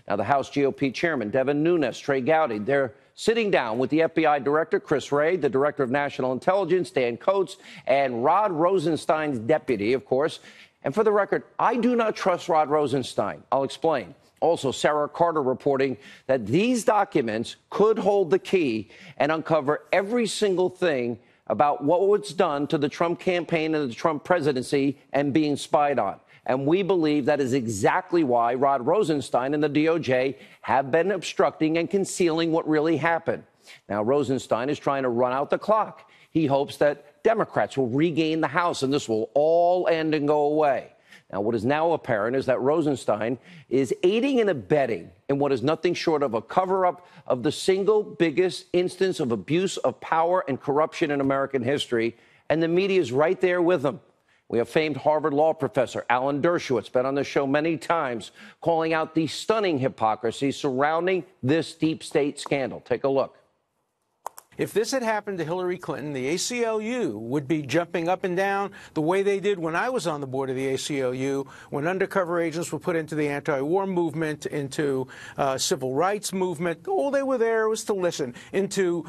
Now, the House GOP chairman, Devin Nunes, Trey Gowdy, they're sitting down with the FBI director, Chris Wray, the director of national intelligence, Dan Coates, and Rod Rosenstein's deputy, of course. And for the record, I do not trust Rod Rosenstein. I'll explain. Also, Sarah Carter reporting that these documents could hold the key and uncover every single thing about what was done to the Trump campaign and the Trump presidency and being spied on. And we believe that is exactly why Rod Rosenstein and the DOJ have been obstructing and concealing what really happened. Now, Rosenstein is trying to run out the clock. He hopes that Democrats will regain the House and this will all end and go away. Now, what is now apparent is that Rosenstein is aiding and abetting in what is nothing short of a cover-up of the single biggest instance of abuse of power and corruption in American history, and the media is right there with him. We have famed Harvard law professor Alan Dershowitz, been on the show many times, calling out the stunning hypocrisy surrounding this deep state scandal. Take a look. If this had happened to Hillary Clinton, the ACLU would be jumping up and down the way they did when I was on the board of the ACLU, when undercover agents were put into the anti-war movement, into civil rights movement. All they were there was to listen, into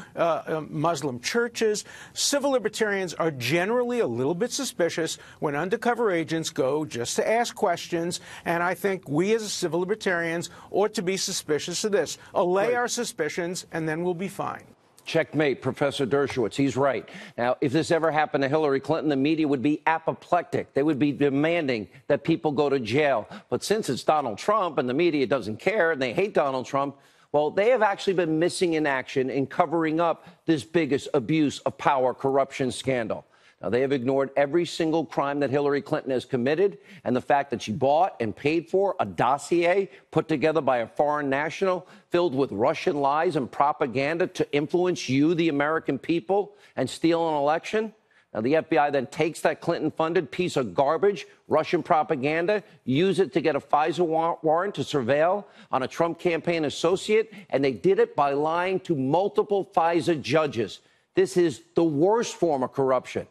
Muslim churches. Civil libertarians are generally a little bit suspicious when undercover agents go just to ask questions, and I think we as civil libertarians ought to be suspicious of this. Allay our suspicions, and then we'll be fine. Checkmate, Professor Dershowitz. He's right. Now, if this ever happened to Hillary Clinton, the media would be apoplectic. They would be demanding that people go to jail. But since it's Donald Trump and the media doesn't care and they hate Donald Trump, well, they have actually been missing in action in covering up this biggest abuse of power corruption scandal. Now, they have ignored every single crime that Hillary Clinton has committed and the fact that she bought and paid for a dossier put together by a foreign national filled with Russian lies and propaganda to influence you, the American people, and steal an election. Now, the FBI then takes that Clinton-funded piece of garbage, Russian propaganda, use it to get a FISA warrant to surveil on a Trump campaign associate, and they did it by lying to multiple FISA judges. This is the worst form of corruption.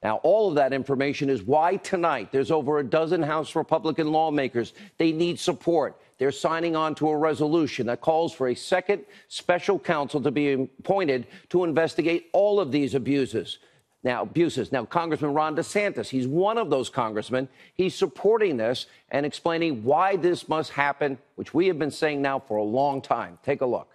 Now, all of that information is why tonight there's over a dozen House Republican lawmakers. They need support. They're signing on to a resolution that calls for a second special counsel to be appointed to investigate all of these abuses. Now, Congressman Ron DeSantis, he's one of those congressmen. He's supporting this and explaining why this must happen, which we have been saying now for a long time. Take a look.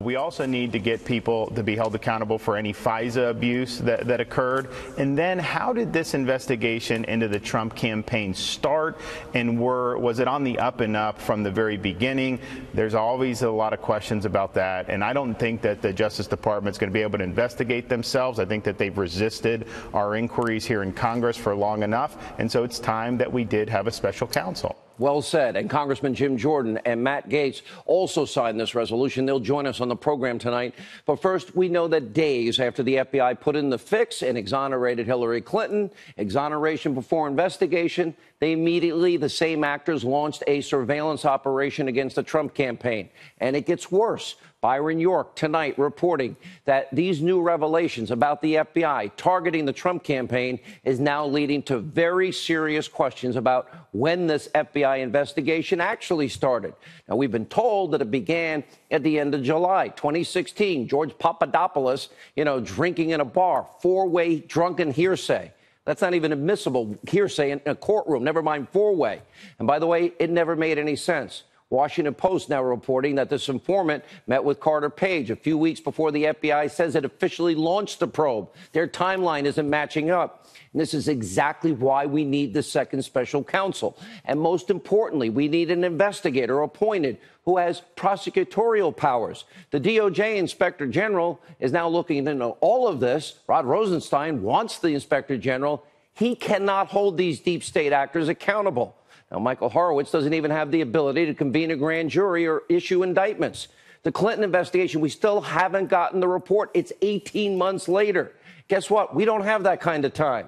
We also need to get people to be held accountable for any FISA abuse that occurred. And then how did this investigation into the Trump campaign start? And was it on the up and up from the very beginning? There's always a lot of questions about that. And I don't think that the Justice Department is going to be able to investigate themselves. I think that they've resisted our inquiries here in Congress for long enough. And so it's time that we did have a special counsel. Well said. And Congressman Jim Jordan and Matt Gaetz also signed this resolution. They'll join us on the program tonight. But first, we know that days after the FBI put in the fix and exonerated Hillary Clinton, exoneration before investigation, they immediately, the same actors, launched a surveillance operation against the Trump campaign. And it gets worse. Byron York tonight reporting that these new revelations about the FBI targeting the Trump campaign is now leading to very serious questions about when this FBI investigation actually started. Now, we've been told that it began at the end of July 2016. George Papadopoulos, drinking in a bar, four-way drunken hearsay. That's not even admissible hearsay in a courtroom, never mind four-way. And by the way, it never made any sense. Washington Post now reporting that this informant met with Carter Page a few weeks before the FBI says it officially launched the probe. Their timeline isn't matching up. And this is exactly why we need the second special counsel. And most importantly, we need an investigator appointed who has prosecutorial powers. The DOJ Inspector General is now looking into all of this. Rod Rosenstein wants the Inspector General. He cannot hold these deep state actors accountable. Now, Michael Horowitz doesn't even have the ability to convene a grand jury or issue indictments. The Clinton investigation, we still haven't gotten the report. It's 18 months later. Guess what? We don't have that kind of time.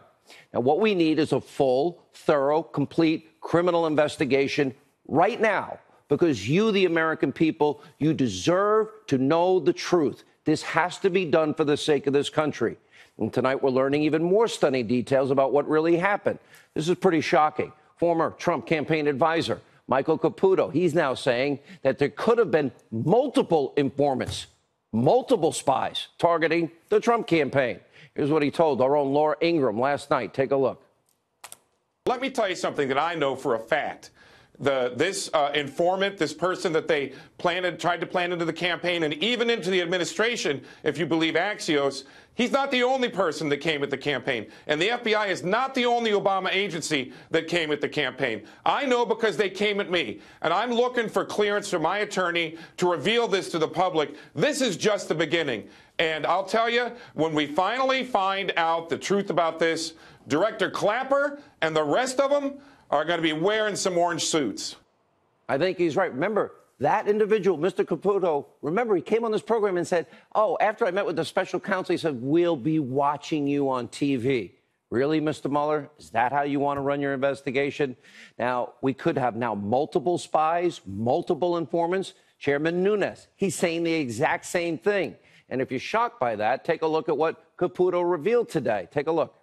Now, what we need is a full, thorough, complete criminal investigation right now, because you, the American people, you deserve to know the truth. This has to be done for the sake of this country. And tonight we're learning even more stunning details about what really happened. This is pretty shocking. Former Trump campaign advisor, Michael Caputo, he's now saying that there could have been multiple informants, multiple spies targeting the Trump campaign. Here's what he told our own Laura Ingraham last night. Take a look. Let me tell you something that I know for a fact. This informant, this person that they tried to plan into the campaign and even into the administration, if you believe Axios, he's not the only person that came at the campaign. And the FBI is not the only Obama agency that came at the campaign. I know because they came at me. And I'm looking for clearance from my attorney to reveal this to the public. This is just the beginning. And I'll tell you, when we finally find out the truth about this, Director Clapper and the rest of them are going to be wearing some orange suits. I think he's right. Remember, that individual, Mr. Caputo, remember, he came on this program and said, oh, after I met with the special counsel, he said, we'll be watching you on TV. Really, Mr. Mueller? Is that how you want to run your investigation? Now, we could have now multiple spies, multiple informants. Chairman Nunes, he's saying the exact same thing. And if you're shocked by that, take a look at what Caputo revealed today. Take a look.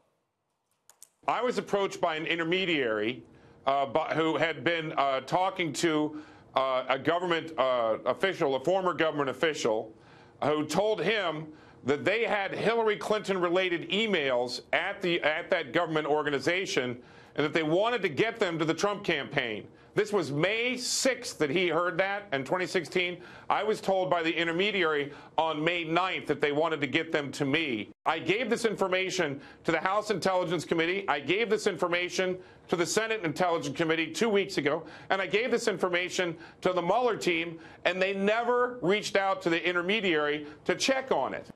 I was approached by an intermediary who had been talking to a government official, a former government official, who told him that they had Hillary Clinton-related emails at that government organization and that they wanted to get them to the Trump campaign. This was May 6th that he heard that in 2016. I was told by the intermediary on May 9th that they wanted to get them to me. I gave this information to the House Intelligence Committee. I gave this information to the Senate Intelligence Committee 2 weeks ago. And I gave this information to the Mueller team, and they never reached out to the intermediary to check on it.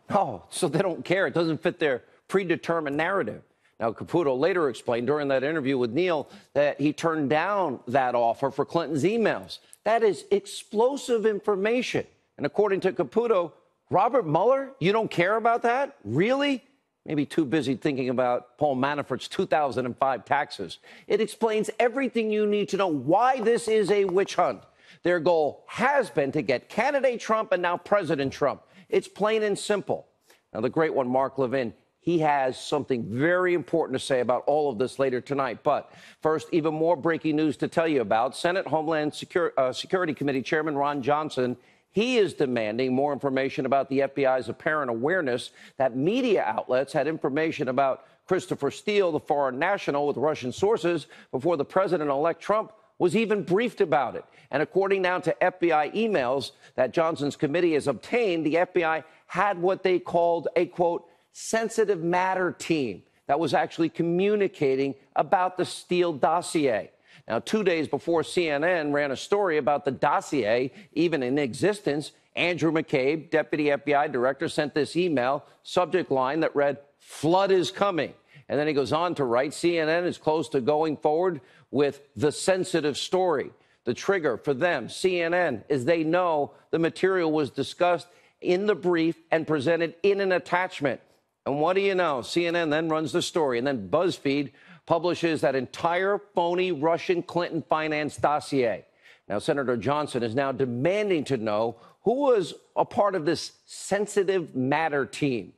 Oh, so they don't care. It doesn't fit their predetermined narrative. Now, Caputo later explained during that interview with Neil that he turned down that offer for Clinton's emails. That is explosive information. And according to Caputo, Robert Mueller, you don't care about that? Really? Maybe too busy thinking about Paul Manafort's 2005 taxes. It explains everything you need to know why this is a witch hunt. Their goal has been to get candidate Trump and now President Trump. It's plain and simple. Now, the great one, Mark Levin, he has something very important to say about all of this later tonight. But first, even more breaking news to tell you about. Senate Homeland Security Committee Chairman Ron Johnson, he is demanding more information about the FBI's apparent awareness that media outlets had information about Christopher Steele, the foreign national with Russian sources, before the president-elect Trump was even briefed about it. And according now to FBI emails that Johnson's committee has obtained, the FBI had what they called a, quote, sensitive matter team that was actually communicating about the Steele dossier. Now, 2 days before CNN ran a story about the dossier even in existence, Andrew McCabe, deputy FBI director, sent this email, subject line that read, "Flood is coming." And then he goes on to write, CNN is close to going forward with the sensitive story. The trigger for them, CNN, is they know the material was discussed in the brief and presented in an attachment. And what do you know? CNN then runs the story. And then BuzzFeed publishes that entire phony Russian Clinton finance dossier. Now, Senator Johnson is now demanding to know who was a part of this sensitive matter team.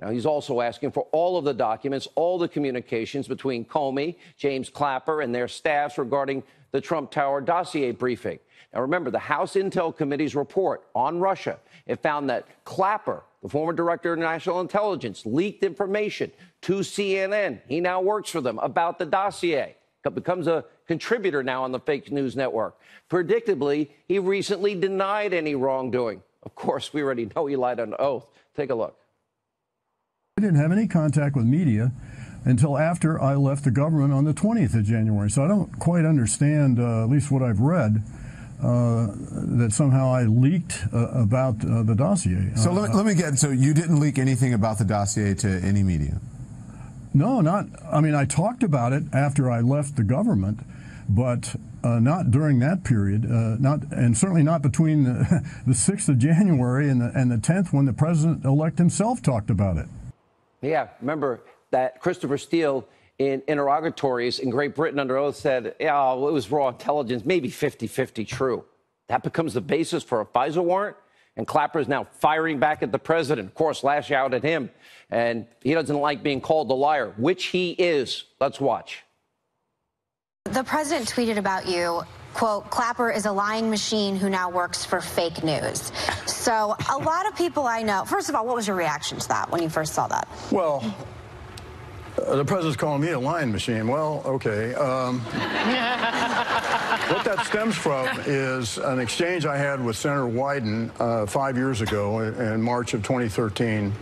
Now, he's also asking for all of the documents, all the communications between Comey, James Clapper, and their staffs regarding the Trump Tower dossier briefing. Now, remember, the House Intel Committee's report on Russia, it found that Clapper, the former director of national intelligence, leaked information to CNN. He now works for them about the dossier. Becomes a contributor now on the fake news network. Predictably, he recently denied any wrongdoing. Of course, we already know he lied on oath. Take a look. I didn't have any contact with media until after I left the government on the 20th of January. So I don't quite understand, at least what I've read, that somehow I leaked about the dossier. So let me get, so you didn't leak anything about the dossier to any media? No, not, I mean, I talked about it after I left the government, but not during that period, and certainly not between the 6th of January and the 10th when the president-elect himself talked about it. Yeah, remember that Christopher Steele in interrogatories in Great Britain under oath said, yeah, well, it was raw intelligence, maybe 50-50 true. That becomes the basis for a FISA warrant. And Clapper is now firing back at the president, of course, lash out at him. And he doesn't like being called a liar, which he is. Let's watch. The president tweeted about you quote, Clapper is a lying machine who now works for fake news. So a lot of people I know, first of all, what was your reaction to that when you first saw that? Well, the president's calling me a lying machine. Well, okay. What that stems from is an exchange I had with Senator Wyden 5 years ago in March of 2013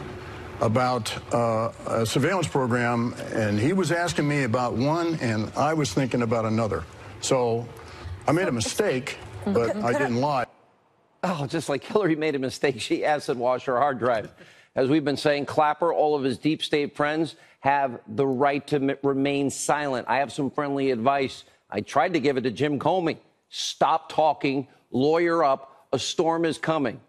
about a surveillance program, and he was asking me about one, and I was thinking about another. So I made a mistake, but I didn't lie. Oh, just like Hillary made a mistake, she acid washed her hard drive. As we've been saying, Clapper, all of his deep state friends have the right to remain silent. I have some friendly advice. I tried to give it to Jim Comey. Stop talking, lawyer up, a storm is coming.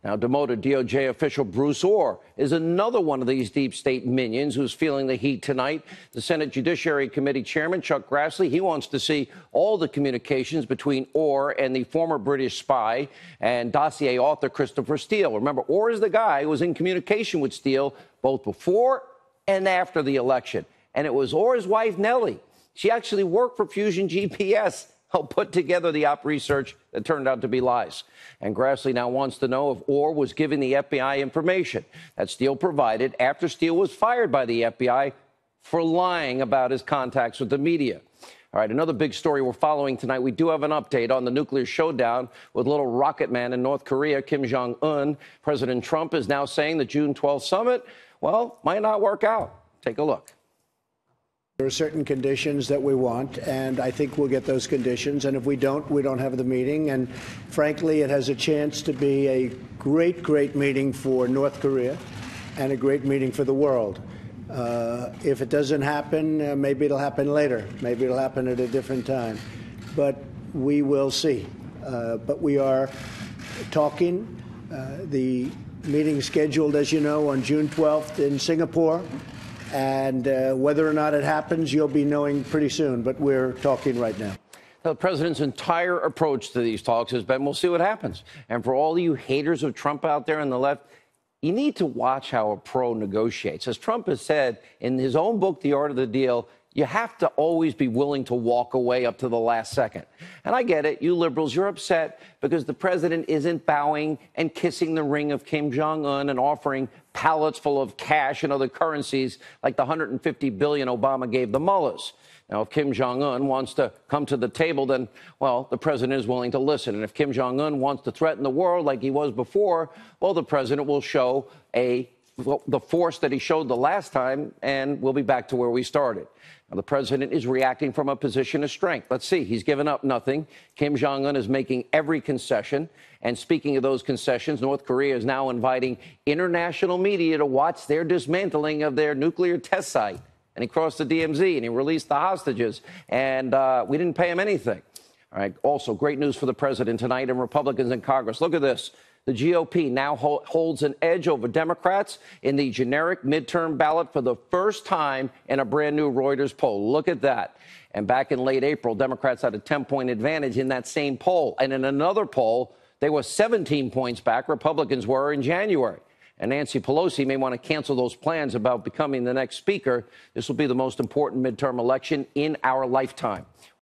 Now, demoted DOJ official Bruce Orr is another one of these deep state minions who's feeling the heat tonight. The Senate Judiciary Committee Chairman, Chuck Grassley, he wants to see all the communications between Orr and the former British spy and dossier author Christopher Steele. Remember, Orr is the guy who was in communication with Steele both before and after the election. And it was Orr's wife, Nellie. She actually worked for Fusion GPS, helped put together the op research that turned out to be lies. And Grassley now wants to know if Orr was giving the FBI information that Steele provided after Steele was fired by the FBI for lying about his contacts with the media. All right, another big story we're following tonight. We do have an update on the nuclear showdown with little rocket man in North Korea, Kim Jong-un. President Trump is now saying the June 12th summit, well, might not work out. Take a look. There are certain conditions that we want, and I think we'll get those conditions. And if we don't have the meeting. And frankly, it has a chance to be a great, great meeting for North Korea and a great meeting for the world. If it doesn't happen, maybe it'll happen later. Maybe it'll happen at a different time. But we will see. But we are talking. The meeting scheduled, as you know, on June 12th in Singapore. And whether or not it happens, you'll be knowing pretty soon. But we're talking right now. The president's entire approach to these talks has been, we'll see what happens. And for all you haters of Trump out there on the left, you need to watch how a pro negotiates. As Trump has said in his own book, The Art of the Deal, you have to always be willing to walk away up to the last second. And I get it. You liberals, you're upset because the president isn't bowing and kissing the ring of Kim Jong-un and offering pallets full of cash and other currencies like the $150 billion Obama gave the mullahs. Now, if Kim Jong-un wants to come to the table, then, well, the president is willing to listen. And if Kim Jong-un wants to threaten the world like he was before, well, the president will show the force that he showed the last time, and we'll be back to where we started. Now, the president is reacting from a position of strength. Let's see. He's given up nothing. Kim Jong-un is making every concession. And speaking of those concessions, North Korea is now inviting international media to watch their dismantling of their nuclear test site. And he crossed the DMZ and he released the hostages. And we didn't pay him anything. All right. Also, great news for the president tonight and Republicans in Congress. Look at this. The GOP now holds an edge over Democrats in the generic midterm ballot for the first time in a brand new Reuters poll. Look at that. And back in late April, Democrats had a 10-point advantage in that same poll. And in another poll, they were 17 points back. Republicans were in January. And Nancy Pelosi may want to cancel those plans about becoming the next speaker. This will be the most important midterm election in our lifetime.